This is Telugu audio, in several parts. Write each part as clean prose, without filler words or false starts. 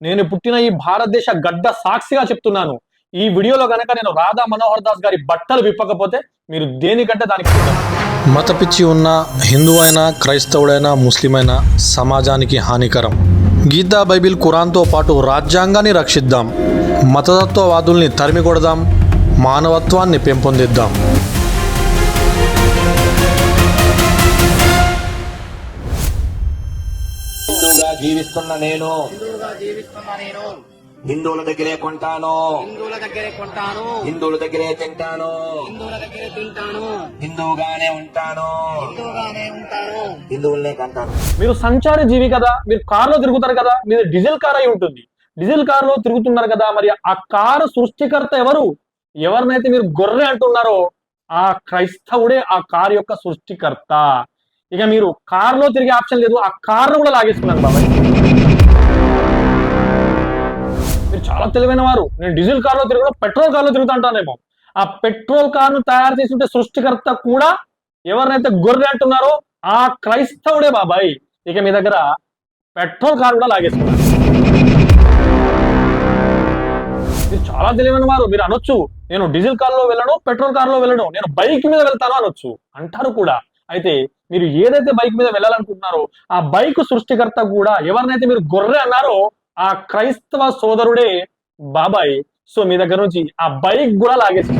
నేను పుట్టిన ఈ భారతదేశ గడ్డ సాక్షిగా చెప్తున్నాను. ఈ వీడియోలో గనక నేను రాధా మనోహర్ దాస్ గారి బట్టలు విప్పకపోతే మీరు దేనికంటే దానికి మత పిచ్చి ఉన్న హిందూ అయినా క్రైస్తవుడైనా ముస్లిం అయినా సమాజానికి హానికరం. గీతా బైబిల్ ఖురాన్తో పాటు రాజ్యాంగాన్ని రక్షిద్దాం, మతతత్వవాదుల్ని తరిమి కొడదాం, మానవత్వాన్ని పెంపొందిద్దాం. జీవిస్తున్న నేను హిందువుల దగ్గరే కొంటాను, హిందువుల దగ్గరే తింటాను, హిందువుగానే ఉంటాను, హిందువులనే కంటాను. మీరు సంచారి జీవి కదా, మీరు కారులో తిరుగుతారు కదా, మీరు డీజిల్ కార్ అయి ఉంటుంది. డీజిల్ కారులో తిరుగుతున్నారు కదా, మరి ఆ కారు సృష్టికర్త ఎవరు? ఎవరినైతే మీరు గొర్రె అంటున్నారో ఆ క్రైస్తవుడే ఆ కారు యొక్క సృష్టికర్త. ఇక మీరు కారులో తిరిగే ఆప్షన్ లేదు, ఆ కారును కూడా లాగేసుకున్నాను బాబాయ్. మీరు చాలా తెలివైన వారు. నేను డీజిల్ కార్లో తిరగడం పెట్రోల్ కార్లో తిరుగుతా అంటానేమో. ఆ పెట్రోల్ కార్ను తయారు చేసి సృష్టికర్త కూడా ఎవరినైతే గొర్రె అంటున్నారో ఆ క్రైస్తవుడే బాబాయ్. ఇక మీ దగ్గర పెట్రోల్ కార్ కూడా లాగేసుకున్నారు. మీరు చాలా తెలివైన వారు. మీరు అనొచ్చు, నేను డీజిల్ కార్లో వెళ్ళను, పెట్రోల్ కార్లో వెళ్ళను, నేను బైక్ మీద వెళ్తాను అనొచ్చు, అంటారు కూడా. అయితే మీరు ఏదైతే బైక్ మీద వెళ్ళాలనుకుంటున్నారో ఆ బైక్ సృష్టికర్త కూడా ఎవరినైతే మీరు గొర్రె అన్నారో ఆ క్రైస్తవ సోదరుడే బాబాయ్. సో మీ దగ్గర నుంచి ఆ బైక్ కూడా లాగేసి,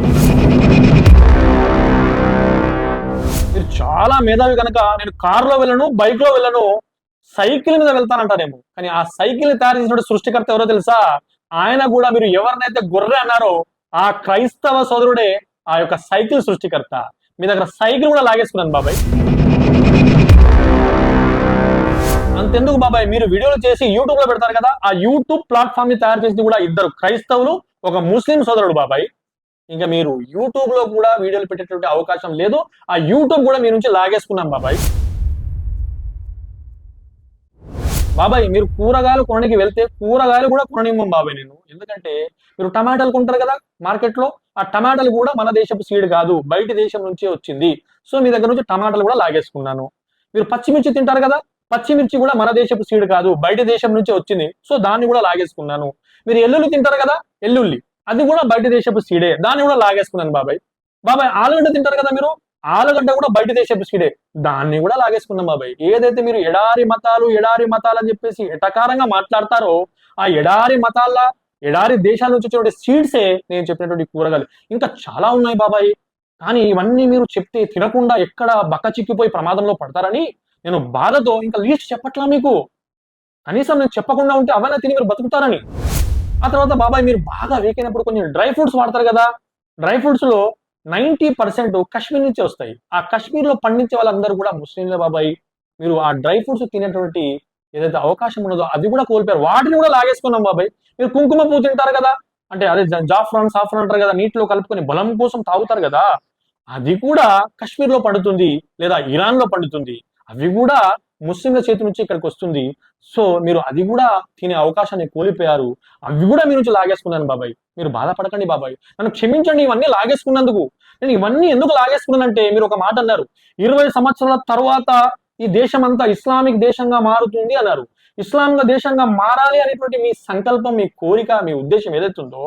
మీరు చాలా మేధావి కనుక నేను కారులో వెళ్ళను, బైక్ లో వెళ్ళను, సైకిల్ మీద వెళ్తానంటారేమో. కానీ ఆ సైకిల్ ని తయారు చేసిన సృష్టికర్త ఎవరో తెలుసా? ఆయన కూడా మీరు ఎవరినైతే గొర్రె అన్నారో ఆ క్రైస్తవ సోదరుడే ఆ యొక్క సైకిల్ సృష్టికర్త. మీ దగ్గర సైకిల్ కూడా లాగేసుకున్నాను బాబాయ్. అంతెందుకు బాబాయ్, మీరు వీడియోలు చేసి యూట్యూబ్ లో పెడతారు కదా, ఆ యూట్యూబ్ ప్లాట్ఫామ్ ని తయారు చేసింది కూడా ఇద్దరు క్రైస్తవులు, ఒక ముస్లిం సోదరుడు బాబాయ్. ఇంకా మీరు యూట్యూబ్ లో కూడా వీడియోలు పెట్టేటువంటి అవకాశం లేదు, ఆ యూట్యూబ్ కూడా మీ నుంచి లాగేసుకున్నాం బాబాయ్. బాబాయ్ మీరు కూరగాయలు కొనడానికి వెళ్తే కూరగాయలు కూడా కొననివ్వం బాబాయ్ నేను. ఎందుకంటే మీరు టమాటాలు కొంటారు కదా మార్కెట్ లో, ఆ టమాటాలు కూడా మన దేశపు సీడ్ కాదు, బయట దేశం నుంచే వచ్చింది. సో మీ దగ్గర నుంచి టమాటాలు కూడా లాగేసుకున్నాను. మీరు పచ్చిమిర్చి తింటారు కదా, పచ్చిమిర్చి కూడా మన దేశపు సీడ్ కాదు, బయట దేశం నుంచి వచ్చింది. సో దాన్ని కూడా లాగేసుకున్నాను. మీరు ఎల్లుల్లి తింటారు కదా, ఎల్లుల్లి అది కూడా బయట దేశపు సీడే, దాన్ని కూడా లాగేసుకున్నాను బాబాయ్. బాబాయ్ ఆలుగడ్డ తింటారు కదా మీరు, ఆలుగడ్డ కూడా బయట దేశపు సీడే, దాన్ని కూడా లాగేసుకున్నాం బాబాయ్. ఏదైతే మీరు ఎడారి మతాలు అని చెప్పేసి ఎటకారంగా మాట్లాడతారో ఆ ఎడారి మతాల ఎడారి దేశాల నుంచి వచ్చేటువంటి సీడ్సే నేను చెప్పినటువంటి కూరగాయలు. ఇంకా చాలా ఉన్నాయి బాబాయ్, కానీ ఇవన్నీ మీరు చెప్తే తినకుండా ఎక్కడ బక్క చిక్కిపోయి ప్రమాదంలో పడతారని నేను బాధతో ఇంకా లీస్ట్ చెప్పట్లా మీకు. కనీసం నేను చెప్పకుండా ఉంటే అవన్నీ తిని మీరు బతుకుతారని. ఆ తర్వాత బాబాయ్ మీరు బాగా వీక్ అయినప్పుడు కొంచెం డ్రై ఫ్రూట్స్ వాడతారు కదా, డ్రై ఫ్రూట్స్ లో 90% కాశ్మీర్ నుంచి వస్తాయి. ఆ కాశ్మీర్ లో పండించే వాళ్ళందరూ కూడా ముస్లింలే బాబాయ్. మీరు ఆ డ్రై ఫ్రూట్స్ తినేటువంటి ఏదైతే అవకాశం ఉన్నదో అది కూడా కోల్పోయారు, వాటిని కూడా లాగేసుకున్నాం బాబాయ్. మీరు కుంకుమ పువ్వు తింటారు కదా, అంటే అదే సాఫ్రాన్ అంటారు కదా, నీటిలో కలుపుకొని బలం కోసం తాగుతారు కదా, అది కూడా కాశ్మీర్ లో పండుతుంది లేదా ఇరాన్ లో పండుతుంది. అవి కూడా ముస్లింల చేతి నుంచి ఇక్కడికి వస్తుంది. సో మీరు అది కూడా తినే అవకాశాన్ని కోల్పోయారు, అవి కూడా మీ నుంచి లాగేసుకున్నాను బాబాయ్. మీరు బాధపడకండి బాబాయ్, నన్ను క్షమించండి ఇవన్నీ లాగేసుకున్నందుకు. నేను ఇవన్నీ ఎందుకు లాగేసుకున్నానంటే మీరు ఒక మాట అన్నారు, 20 సంవత్సరాల తర్వాత ఈ దేశం అంతా ఇస్లామిక్ దేశంగా మారుతుంది అన్నారు. ఇస్లామిక్ దేశంగా మారాలి అనేటువంటి మీ సంకల్పం, మీ కోరిక, మీ ఉద్దేశం ఏదైతే ఉందో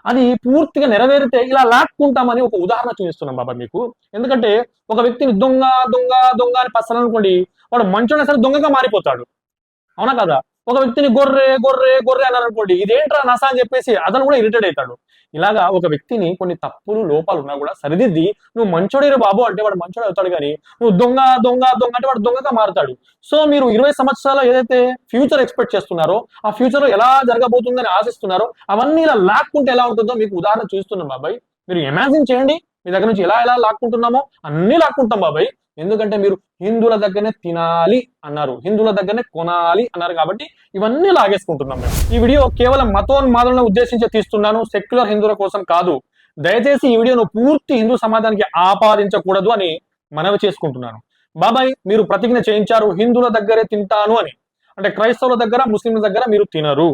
అది పూర్తిగా నెరవేరితే ఇలా లాక్కుంటామని ఒక ఉదాహరణ చూపిస్తున్నాం బాబా మీకు. ఎందుకంటే ఒక వ్యక్తిని దొంగ దొంగ దొంగ అని పసలనుకోండి, వాడు మంచోడైనా సరే దొంగగా మారిపోతాడు, అవునా కదా? ఒక వ్యక్తిని గొర్రె గొర్రె గొర్రె అన్నారనుకోండి, ఇదేంట్రా నస అని చెప్పేసి అతను కూడా ఇరిటేట్ అవుతాడు. ఇలాగా ఒక వ్యక్తిని కొన్ని తప్పులు లోపాలు ఉన్నా కూడా సరిదిద్ది నువ్వు మంచోడిరా బాబు అంటే వాడు మంచోడు అవుతాడు, కానీ నువ్వు దొంగ దొంగ దొంగ అంటే వాడు దొంగగా మారుతాడు. సో మీరు 20 సంవత్సరాలు ఏదైతే ఫ్యూచర్ ఎక్స్పెక్ట్ చేస్తున్నారో, ఆ ఫ్యూచర్ లో ఎలా జరగబోతుందని ఆశిస్తున్నారో, అవన్నీ ఇలా లాక్కుంటే ఎలా ఉంటుందో మీకు ఉదాహరణ చూస్తున్నాం బాబాయ్. మీరు ఇమాజిన్ చేయండి, మీ దగ్గర నుంచి ఎలా ఎలా లాక్కుంటున్నామో అన్ని లాక్కుంటాం బాబాయ్. ఎందుకంటే మీరు హిందువుల దగ్గరనే తినాలి అన్నారు, హిందువుల దగ్గరనే కొనాలి అన్నారు, కాబట్టి ఇవన్నీ లాగేసుకుంటున్నాం మేము. ఈ వీడియో కేవలం మతోన్మాదులను ఉద్దేశించి తీస్తున్నాను, సెక్యులర్ హిందువుల కోసం కాదు. దయచేసి ఈ వీడియోను పూర్తి హిందూ సమాజానికి ఆపాదించకూడదు అని మనవి చేసుకుంటున్నాను. బాబాయ్ మీరు ప్రతిజ్ఞ చేయించారు హిందువుల దగ్గరే తింటాను అని, అంటే క్రైస్తవుల దగ్గర ముస్లింల దగ్గర మీరు తినరు.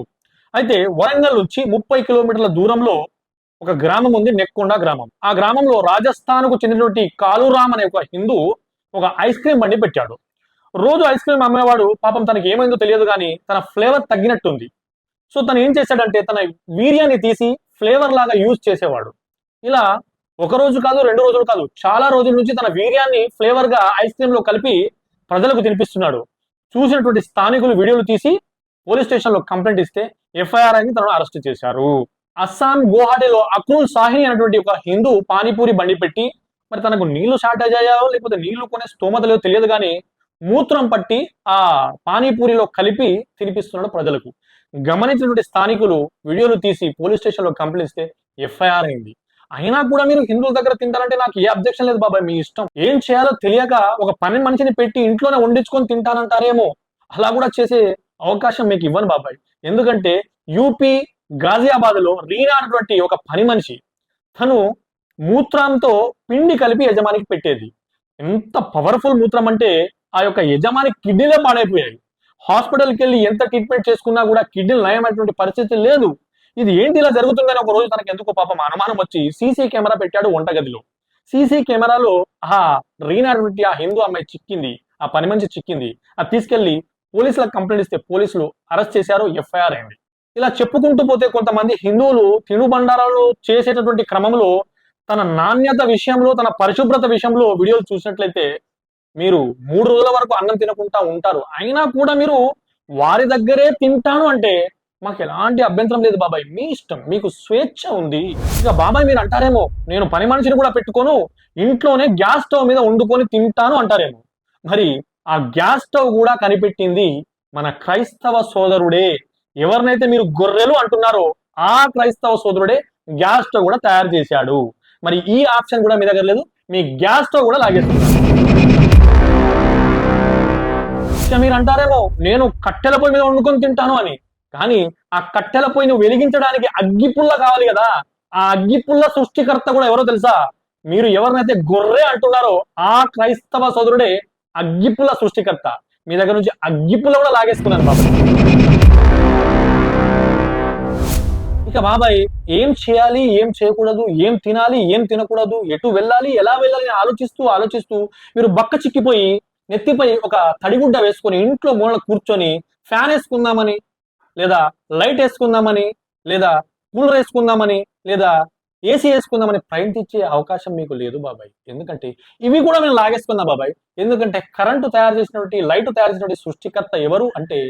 అయితే వరంగల్ నుంచి 30 కిలోమీటర్ల దూరంలో ఒక గ్రామం ఉంది, నెక్కొండ గ్రామం. ఆ గ్రామంలో రాజస్థాన్ కు చెందినటువంటి కాలురామ్ అనే ఒక హిందూ ఒక ఐస్ క్రీమ్ బండి పెట్టాడు. రోజు ఐస్ క్రీమ్ అమ్మేవాడు పాపం తనకి ఏమైందో తెలియదు కానీ తన ఫ్లేవర్ తగ్గినట్టుంది. సో తను ఏం చేశాడంటే తన వీర్యాన్ని తీసి ఫ్లేవర్ లాగా యూజ్ చేసేవాడు. ఇలా ఒక రోజు కాదు, 2 రోజులు కాదు, చాలా రోజుల నుంచి తన వీర్యాన్ని ఫ్లేవర్ గా ఐస్ క్రీమ్ లో కలిపి ప్రజలకు తినిపిస్తున్నాడు. చూసినటువంటి స్థానికులు వీడియోలు తీసి పోలీస్ స్టేషన్ లో కంప్లైంట్ ఇస్తే ఎఫ్ఐఆర్ అని తనను అరెస్ట్ చేశారు. అస్సాం గువాహటిలో అక్రూల్ సాహిని అనేటువంటి ఒక హిందూ పానీపూరి బండి పెట్టి, మరి తనకు నీళ్లు షార్టేజ్ అయ్యాయో లేకపోతే నీళ్లు కొనే స్తోమత లేదో తెలియదు కానీ మూత్రం పట్టి ఆ పానీపూరిలో కలిపి తినిపిస్తున్నాడు ప్రజలకు. గమనించినటువంటి స్థానికులు వీడియోలు తీసి పోలీస్ స్టేషన్ లో కంప్లైంట్ ఇస్తే ఎఫ్ఐఆర్ అయింది. అయినా కూడా మీరు హిందువుల దగ్గర తింటారంటే నాకు ఏ అబ్జెక్షన్ లేదు బాబాయ్, మీ ఇష్టం. ఏం చేయాలో తెలియక ఒక పని మనిషిని పెట్టి ఇంట్లోనే వండించుకొని తింటానంటారేమో, అలా కూడా చేసే అవకాశం మీకు ఇవ్వను బాబాయ్. ఎందుకంటే యూపీ గాజియాబాద్ లో రీనా అనేటువంటి ఒక పని మనిషి తను మూత్రంతో పిండి కలిపి యజమానికి పెట్టేది. ఎంత పవర్ఫుల్ మూత్రం అంటే ఆ యొక్క యజమాని కిడ్నీలే పాడైపోయాయి. హాస్పిటల్కి వెళ్ళి ఎంత ట్రీట్మెంట్ చేసుకున్నా కూడా కిడ్నీలు నయమైనటువంటి పరిస్థితి లేదు. ఇది ఏంటి ఇలా జరుగుతుందని ఒక రోజు తనకు ఎందుకో పాపం అనుమానం వచ్చి సీసీ కెమెరా పెట్టాడు వంటగదిలో. సీసీ కెమెరాలో ఆ రీనా అనేటువంటి ఆ హిందూ అమ్మాయి చిక్కింది, ఆ పని మనిషి చిక్కింది. అది తీసుకెళ్లి పోలీసులకు కంప్లైంట్ ఇస్తే పోలీసులు అరెస్ట్ చేశారు, ఎఫ్ఐఆర్ అయింది. ఇలా చెప్పుకుంటూ పోతే కొంతమంది హిందువులు తినుబండారాలు చేసేటటువంటి క్రమంలో తన నాణ్యత విషయంలో, తన పరిశుభ్రత విషయంలో వీడియోలు చూసినట్లయితే మీరు 3 రోజుల వరకు అన్నం తినకుండా ఉంటారు. అయినా కూడా మీరు వారి దగ్గరే తింటాను అంటే మాకు ఎలాంటి అభ్యంతరం లేదు బాబాయ్, మీ ఇష్టం, మీకు స్వేచ్ఛ ఉంది. ఇక బాబాయ్ మీరు అంటారేమో నేను పని మనిషిని కూడా పెట్టుకోను, ఇంట్లోనే గ్యాస్ స్టవ్ మీద వండుకొని తింటాను అంటారేమో. మరి ఆ గ్యాస్ స్టవ్ కూడా కనిపెట్టింది మన క్రైస్తవ సోదరుడే. ఎవరినైతే మీరు గొర్రెలు అంటున్నారో ఆ క్రైస్తవ సోదరుడే గ్యాస్ స్టవ్ కూడా తయారు చేశాడు. మరి ఈ ఆప్షన్ కూడా మీ దగ్గర లేదు, మీ గ్యాస్ స్టవ్ కూడా లాగేస్తున్నారు. మీరు అంటారేమో నేను కట్టెల పొయ్యి మీద వండుకొని తింటాను అని, కానీ ఆ కట్టెల పొయ్యిని వెలిగించడానికి అగ్గిపుల్ల కావాలి కదా. ఆ అగ్గిపుల్ల సృష్టికర్త కూడా ఎవరో తెలుసా? మీరు ఎవరినైతే గొర్రె అంటున్నారో ఆ క్రైస్తవ సోదరుడే అగ్గిపుల్ల సృష్టికర్త. మీ దగ్గర నుంచి అగ్గిపుల్ల కూడా లాగేసుకున్నాను బాబాయ్. ఇక బాబాయ్ ఏం చేయాలి, ఏం చేయకూడదు, ఏం తినాలి, ఏం తినకూడదు, ఎటు వెళ్ళాలి, ఎలా వెళ్ళాలి ఆలోచిస్తూ మీరు బక్క చిక్కిపోయి నెత్తిపై ఒక తడిగుడ్డ వేసుకొని ఇంట్లో మూల కూర్చొని ఫ్యాన్ వేసుకుందామని, లేదా లైట్ వేసుకుందామని, లేదా కూలర్ వేసుకుందామని, లేదా ఏసీ వేసుకుందామని ప్రయత్నించే అవకాశం మీకు లేదు బాబాయ్. ఎందుకంటే ఇవి కూడా మేము లాగేసుకున్నా బాబాయ్. ఎందుకంటే కరెంటు తయారు చేసినటువంటి, లైట్ తయారు చేసినటువంటి సృష్టికర్త ఎవరు అంటే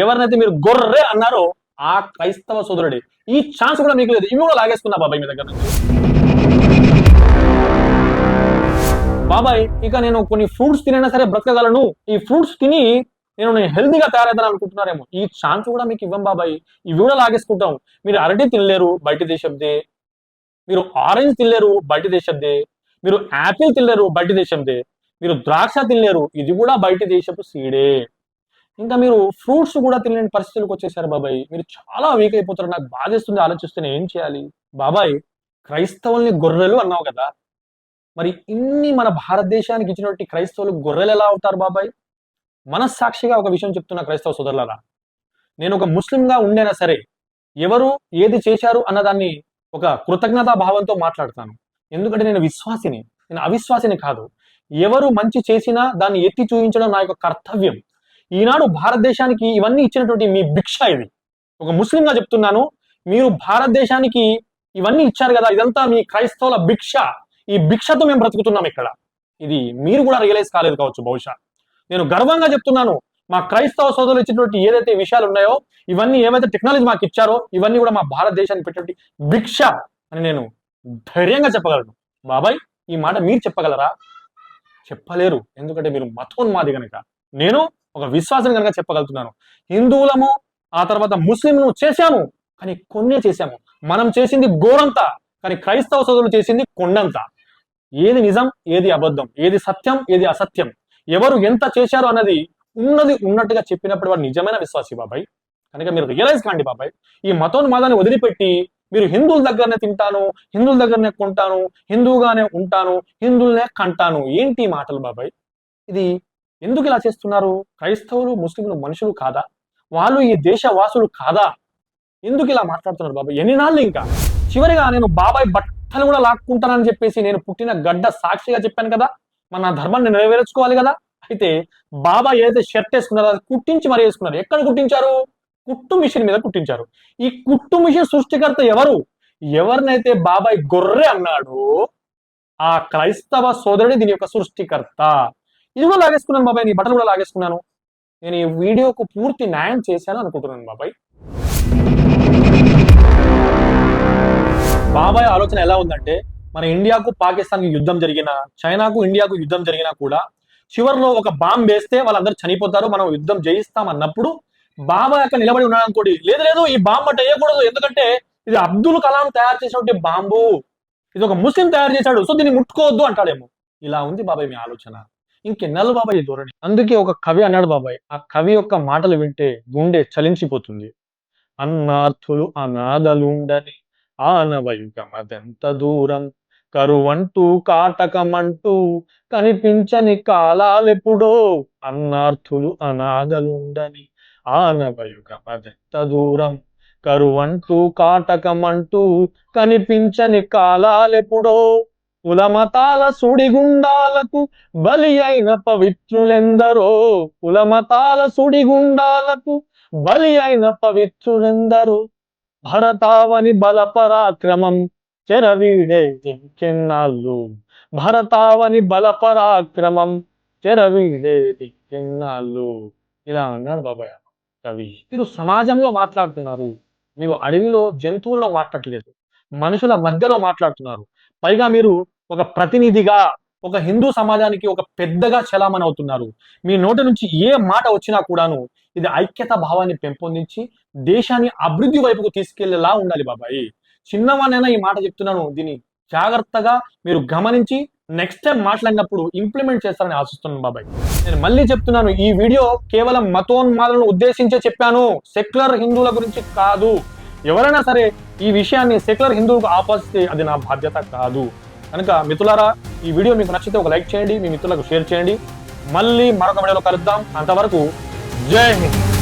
ఎవరినైతే మీరు గొర్రె అన్నారో ఆ క్రైస్తవ సోదరుడే. ఈ ఛాన్స్ కూడా మీకు లేదు, ఇవి కూడా లాగేసుకున్నా బాబాయ్ మీ దగ్గర నుంచి. బాబాయ్ ఇక నేను కొన్ని ఫ్రూట్స్ తినైనా సరే బ్రతకగలను, ఈ ఫ్రూట్స్ తిని నేను హెల్దీగా తయారవుతాను అనుకుంటున్నారేమో, ఈ ఛాన్స్ కూడా మీకు ఇవ్వం బాబాయ్. ఇవి కూడా లాగేసుకుంటాం. మీరు అరటి తినలేరు, బయట దేశందే. మీరు ఆరెంజ్ తినలేరు, బయట దేశందే. మీరు యాపిల్ తినలేరు, బయట దేశందే. మీరు ద్రాక్ష తినలేరు, ఇది కూడా బయట దేశపు సీడే. ఇంకా మీరు ఫ్రూట్స్ కూడా తినలేని పరిస్థితులకు వచ్చేసారు బాబాయ్. మీరు చాలా వీక్ అయిపోతారు. నాకు బాధేస్తుంది ఆలోచిస్తూనే, ఏం చేయాలి బాబాయ్? క్రైస్తవుల్ని గొర్రెలు అన్నావు కదా, మరి ఇన్ని మన భారతదేశానికి ఇచ్చినటువంటి క్రైస్తవులు గొర్రెలు ఎలా అవుతారు బాబాయ్? మనస్సాక్షిగా ఒక విషయం చెప్తున్నా క్రైస్తవ సోదరులారా, నేను ఒక ముస్లింగా ఉండేనా సరే ఎవరు ఏది చేశారు అన్నదాన్ని ఒక కృతజ్ఞతా భావంతో మాట్లాడతాను. ఎందుకంటే నేను విశ్వాసిని, నేను అవిశ్వాసిని కాదు. ఎవరు మంచి చేసినా దాన్ని ఎత్తి చూపించడం నా యొక్క కర్తవ్యం. ఈనాడు భారతదేశానికి ఇవన్నీ ఇచ్చినటువంటి మీ భిక్ష ఇది. ఒక ముస్లింగా చెప్తున్నాను, మీరు భారతదేశానికి ఇవన్నీ ఇచ్చారు కదా, ఇదంతా మీ క్రైస్తవుల భిక్ష. ఈ భిక్షతో మేము బ్రతుకుతున్నాం ఇక్కడ. ఇది మీరు కూడా రియలైజ్ కాలేదు కావచ్చు బహుశా. నేను గర్వంగా చెప్తున్నాను, మా క్రైస్తవ సోదరులు ఇచ్చినటువంటి ఏదైతే విషయాలు ఉన్నాయో, ఇవన్నీ ఏవైతే టెక్నాలజీ మాకు ఇచ్చారో, ఇవన్నీ కూడా మా భారతదేశానికి పెట్టినటువంటి భిక్ష అని నేను ధైర్యంగా చెప్పగలను. బాబాయ్ ఈ మాట మీరు చెప్పగలరా? చెప్పలేరు. ఎందుకంటే మీరు మతోన్మాది కనుక. నేను ఒక విశ్వాసం కనుక చెప్పగలుగుతున్నాను. హిందువులము, ఆ తర్వాత ముస్లింలు చేశాము, కానీ కొన్నే చేశాము. మనం చేసింది గోరంతా, కానీ క్రైస్తవ సోదరులు చేసింది కొండంత. ఏది నిజం, ఏది అబద్ధం, ఏది సత్యం, ఏది అసత్యం, ఎవరు ఎంత చేశారు అన్నది ఉన్నది ఉన్నట్టుగా చెప్పినప్పుడు వాడు నిజమైన విశ్వాసి బాబాయ్. కనుక మీరు రియలైజ్ కాండి బాబాయ్. ఈ మతోన్మాదాన్ని వదిలిపెట్టి మీరు హిందువుల దగ్గరనే తింటాను, హిందువుల దగ్గరనే కొంటాను, హిందువుగానే ఉంటాను, హిందువులనే కంటాను, ఏంటి మాటలు బాబాయ్? ఇది ఎందుకు ఇలా చేస్తున్నారు? క్రైస్తవులు ముస్లింలు మనుషులు కాదా? వాళ్ళు ఈ దేశ వాసులు కాదా? ఎందుకు ఇలా మాట్లాడుతున్నారు బాబాయ్? ఎన్ని నాళ్ళు ఇంకా? చివరిగా నేను బాబాయ్ బట్టలు కూడా లాక్కుంటానని చెప్పేసి నేను పుట్టిన గడ్డ సాక్షిగా చెప్పాను కదా, మన ధర్మాన్ని నెరవేర్చుకోవాలి కదా. అయితే బాబాయ్ ఏదైతే షర్ట్ వేసుకున్నారో అది కుట్టించి మరీ వేసుకున్నారు. ఎక్కడ కుట్టించారు? కుట్టు మిషన్ మీద కుట్టించారు. ఈ కుట్టు మిషన్ సృష్టికర్త ఎవరు? ఎవరినైతే బాబాయ్ గొర్రె అన్నాడో ఆ క్రైస్తవ సోదరుడి దీని యొక్క సృష్టికర్త. ఇది కూడా లాగేసుకున్నాను బాబాయ్, నీ బట్టలు కూడా లాగేసుకున్నాను. నేను ఈ వీడియోకు పూర్తి న్యాయం చేశాను అనుకుంటున్నాను బాబాయ్. బాబాయ్ ఆలోచన ఎలా ఉందంటే, మన ఇండియాకు పాకిస్తాన్కి యుద్ధం జరిగినా, చైనాకు ఇండియాకు యుద్ధం జరిగినా కూడా చివరిలో ఒక బాంబ్ వేస్తే వాళ్ళందరూ చనిపోతారు, మనం యుద్ధం జయిస్తాం అన్నప్పుడు బాబాయ్ అక్కడ నిలబడి ఉన్నాడు అనుకోండి, లేదు లేదు ఈ బాంబు అంటే వేయకూడదు, ఎందుకంటే ఇది అబ్దుల్ కలాం తయారు చేసినటువంటి బాంబు, ఇది ఒక ముస్లిం తయారు చేశాడు, సో దీన్ని ముట్టుకోవద్దు అంటాడేమో. ఇలా ఉంది బాబాయ్ మీ ఆలోచన. ఇంకెన్నాళ్ళు బాబాయ్ ఈ ధోరణి? అందుకే ఒక కవి అన్నాడు బాబాయ్, ఆ కవి యొక్క మాటలు వింటే గుండె చలించిపోతుంది. అన్నార్థులు అనాథలుండని ఆనవయుగమదెంత దూరం, కరువంటూ కాటకమంటూ కనిపించని కాలాలెప్పుడో, అన్నార్థులు అనాథలుండని ఆనవయుగమదెంత దూరం, కరువంటూ కాటకమంటూ కనిపించని కాలాలెప్పుడో, కులమతాల సుడిగుండాలకు బలి అయిన పవిత్రులెందరో, కులమతాల సుడిగుండాలకు బలి అయిన పవిత్రులెందరో, భరతావని బలపరాక్రమం చెరవీడే దిక్కెన్నాళ్ళు, భరతావని బలపరాక్రమం చెరవీడే దిక్కెన్నాళ్ళు. ఇలా అన్నాడు బాబాయ్ కవి. మీరు సమాజంలో మాట్లాడుతున్నారు, మీరు అడవిలో జంతువుల్లో మాట్లాడలేదు, మనుషుల మధ్యలో మాట్లాడుతున్నారు. పైగా మీరు ఒక ప్రతినిధిగా ఒక హిందూ సమాజానికి ఒక పెద్దగా చలామణి అవుతున్నారు. మీ నోటి నుంచి ఏ మాట వచ్చినా కూడాను ఇది ఐక్యత భావాన్ని పెంపొందించి దేశాన్ని అభివృద్ధి వైపుకు తీసుకెళ్లేలా ఉండాలి బాబాయ్. చిన్నవానైనా ఈ మాట చెప్తున్నాను, దీన్ని జాగ్రత్తగా మీరు గమనించి నెక్స్ట్ టైం మాట్లాడినప్పుడు ఇంప్లిమెంట్ చేస్తారని ఆశిస్తున్నాను బాబాయ్. నేను మళ్ళీ చెప్తున్నాను, ఈ వీడియో కేవలం మతోన్మాదులను ఉద్దేశించే చెప్పాను, సెక్యులర్ హిందువుల గురించి కాదు. ఎవరైనా సరే ఈ విషయాన్ని సెక్యులర్ హిందువులకు ఆపాదిస్తే అది నా బాధ్యత కాదు. కనుక మిత్రులారా, ఈ వీడియో మీకు నచ్చితే ఒక లైక్ చేయండి, మీ మిత్రులకు షేర్ చేయండి. మళ్ళీ మరొక వీడియోలో కలుద్దాం. అంతవరకు జై హింద్.